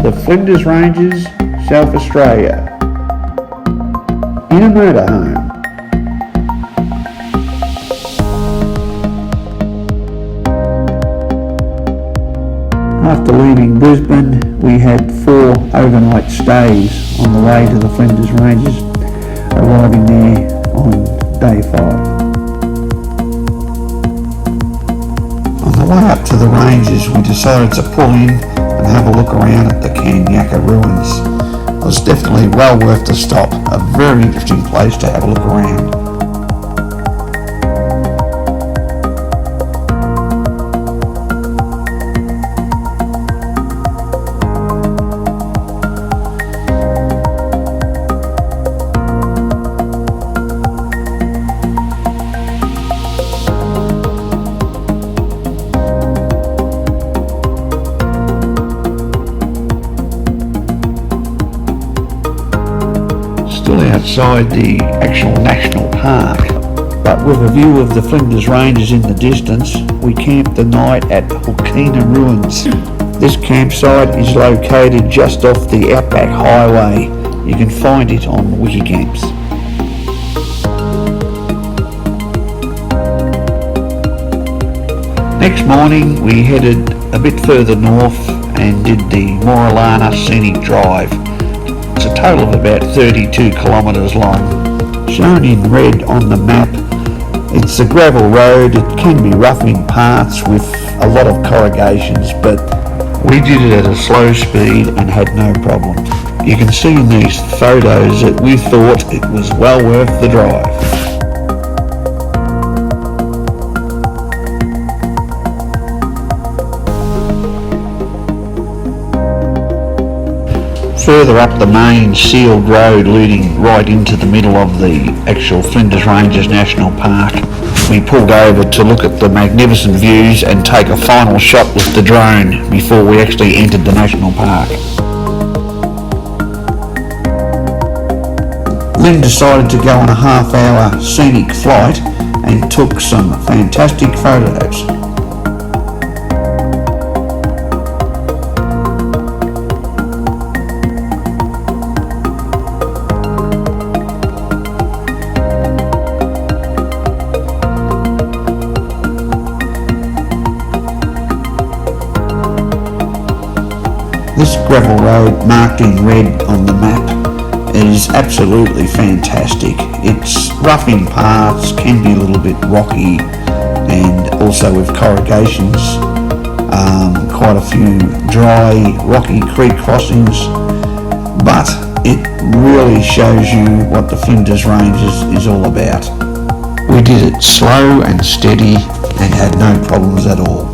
the Flinders Ranges, South Australia, in a motorhome. After leaving Brisbane, we had 4 overnight stays on the way to the Flinders Ranges, arriving there on day 5. On the way up to the ranges, we decided to pull in and have a look around at the Kanyaka ruins. It was definitely well worth the stop, a very interesting place to have a look around. Still outside the actual national park, but with a view of the Flinders Ranges in the distance, we camped the night at Hulkina Ruins. This campsite is located just off the Outback Highway. You can find it on Wikicamps. Next morning we headed a bit further north and did the Mooralana Scenic Drive. It's a total of about 32 kilometres long. Shown in red on the map, it's a gravel road. It can be rough in parts with a lot of corrugations, but we did it at a slow speed and had no problem. You can see in these photos that we thought it was well worth the drive. Further up the main sealed road leading right into the middle of the actual Flinders Ranges National Park, we pulled over to look at the magnificent views and take a final shot with the drone before we actually entered the national park. Lynn decided to go on a half-hour scenic flight and took some fantastic photos. This gravel road marked in red on the map is absolutely fantastic. It's rough in parts, can be a little bit rocky, and also with corrugations. Quite a few dry, rocky creek crossings, but it really shows you what the Flinders Ranges is all about. We did it slow and steady and had no problems at all.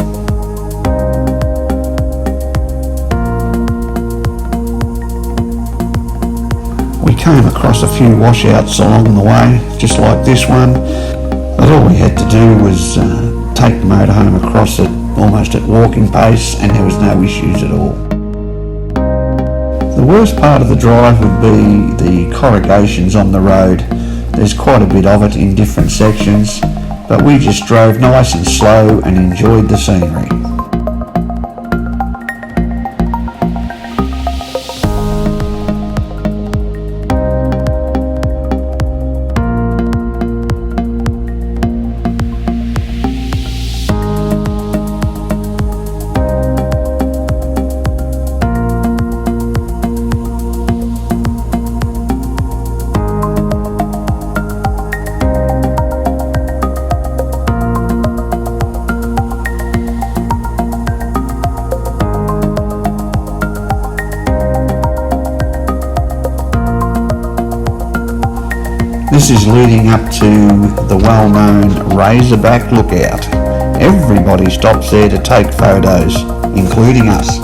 We came across a few washouts along the way, just like this one, but all we had to do was take the motorhome across it almost at walking pace, and there was no issues at all. The worst part of the drive would be the corrugations on the road. There's quite a bit of it in different sections, but we just drove nice and slow and enjoyed the scenery. This is leading up to the well-known Razorback Lookout. Everybody stops there to take photos, including us.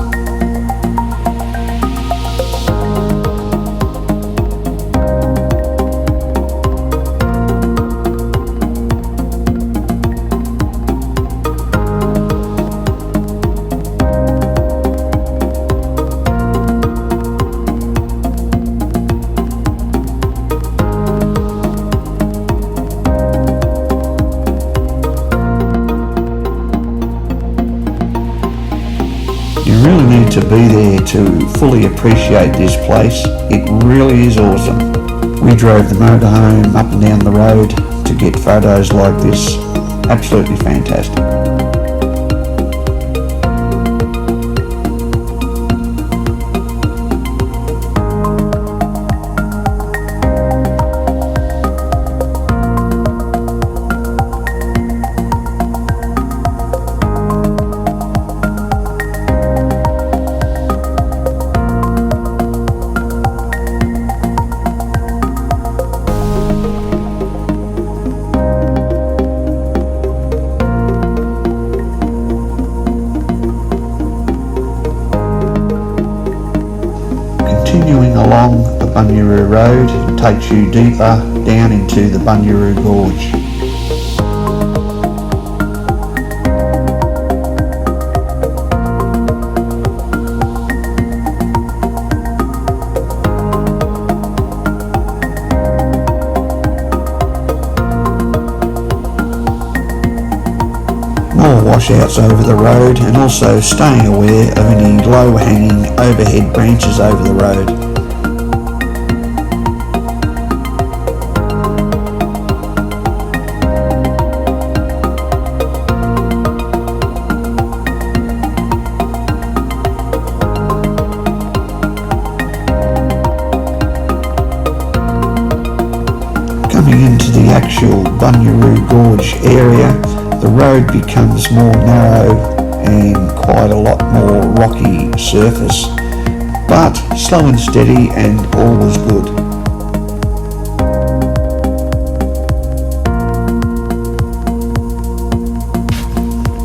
You there to fully appreciate this place. It really is awesome. We drove the motorhome up and down the road to get photos like this. Absolutely fantastic. Continuing along the Bunyaroo Road takes you deeper down into the Bunyaroo Gorge. More washouts over the road, and also staying aware of any low-hanging overhead branches over the road. Coming into the actual Bunyaroo Gorge area, the road becomes more narrow and quite a lot more rocky surface, but slow and steady and all was good.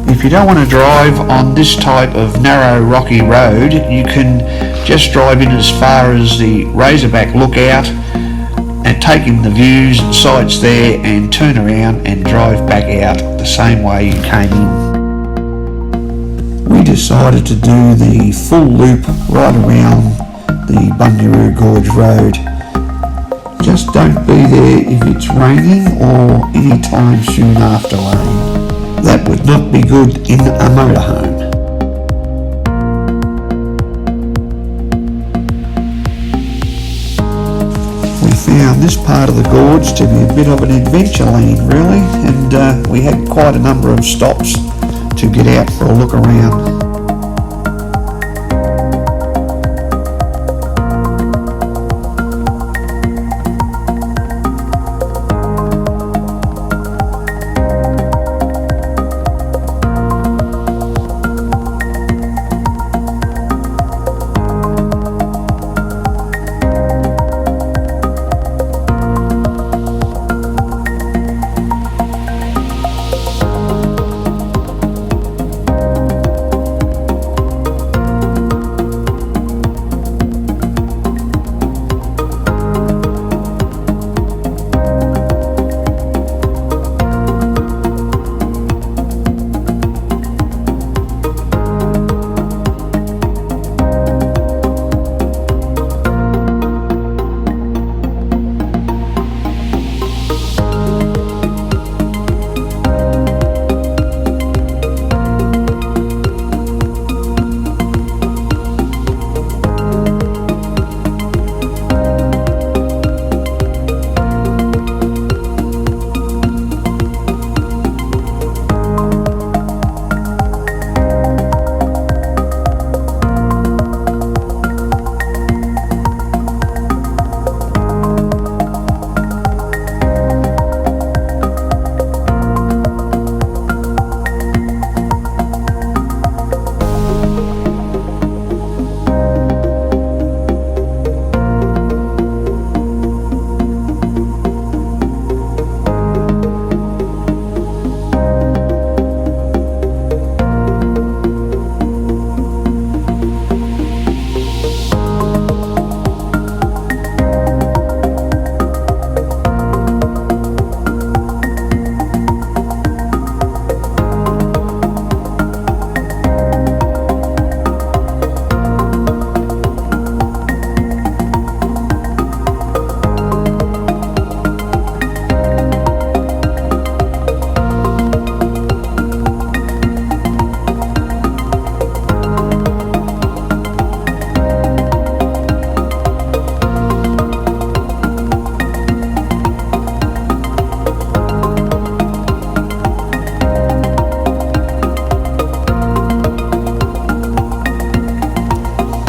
If you don't want to drive on this type of narrow rocky road, you can just drive in as far as the Razorback Lookout and take in the views and sights there and turn around and drive back out the same way you came in. We decided to do the full loop right around the Bunyaroo Gorge Road. Just don't be there if it's raining or any time soon after rain. That would not be good in a motorhome. Found this part of the gorge to be a bit of an adventure lane really, and we had quite a number of stops to get out for a look around.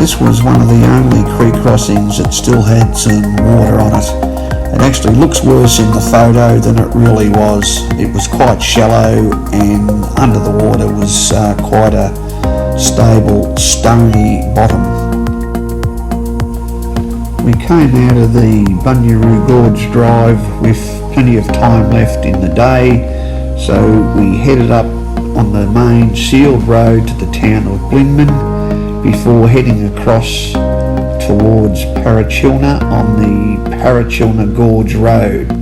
This was one of the only creek crossings that still had some water on it. It actually looks worse in the photo than it really was. It was quite shallow, and under the water was quite a stable, stony bottom. We came out of the Bunyaroo Gorge Drive with plenty of time left in the day, so we headed up on the main sealed road to the town of Blinman before heading across towards Parachilna on the Parachilna Gorge Road.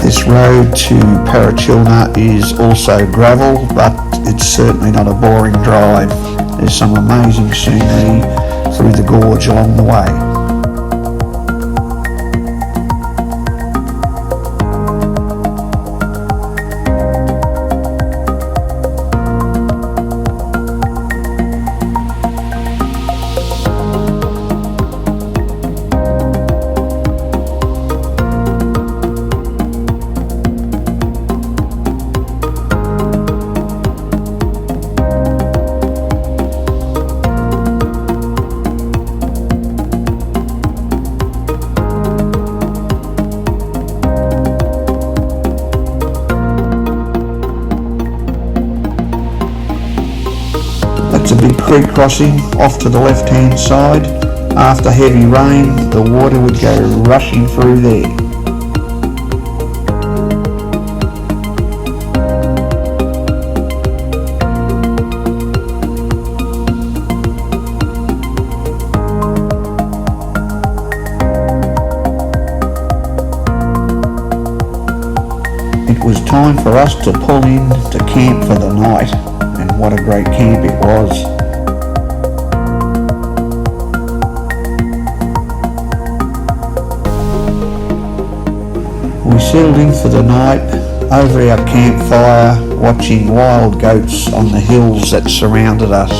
This road to Parachilna is also gravel, but it's certainly not a boring drive. There's some amazing scenery through the gorge along the way. It's a big creek crossing off to the left hand side. After heavy rain, the water would go rushing through there. It was time for us to pull in to camp for the night. And what a great camp it was. We settled in for the night over our campfire, watching wild goats on the hills that surrounded us.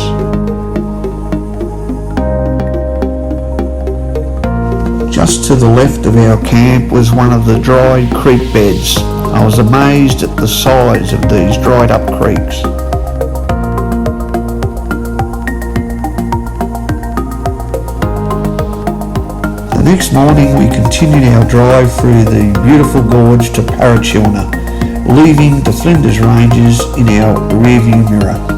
Just to the left of our camp was one of the dried creek beds. I was amazed at the size of these dried up creeks. The next morning we continued our drive through the beautiful gorge to Parachilna, leaving the Flinders Ranges in our rearview mirror.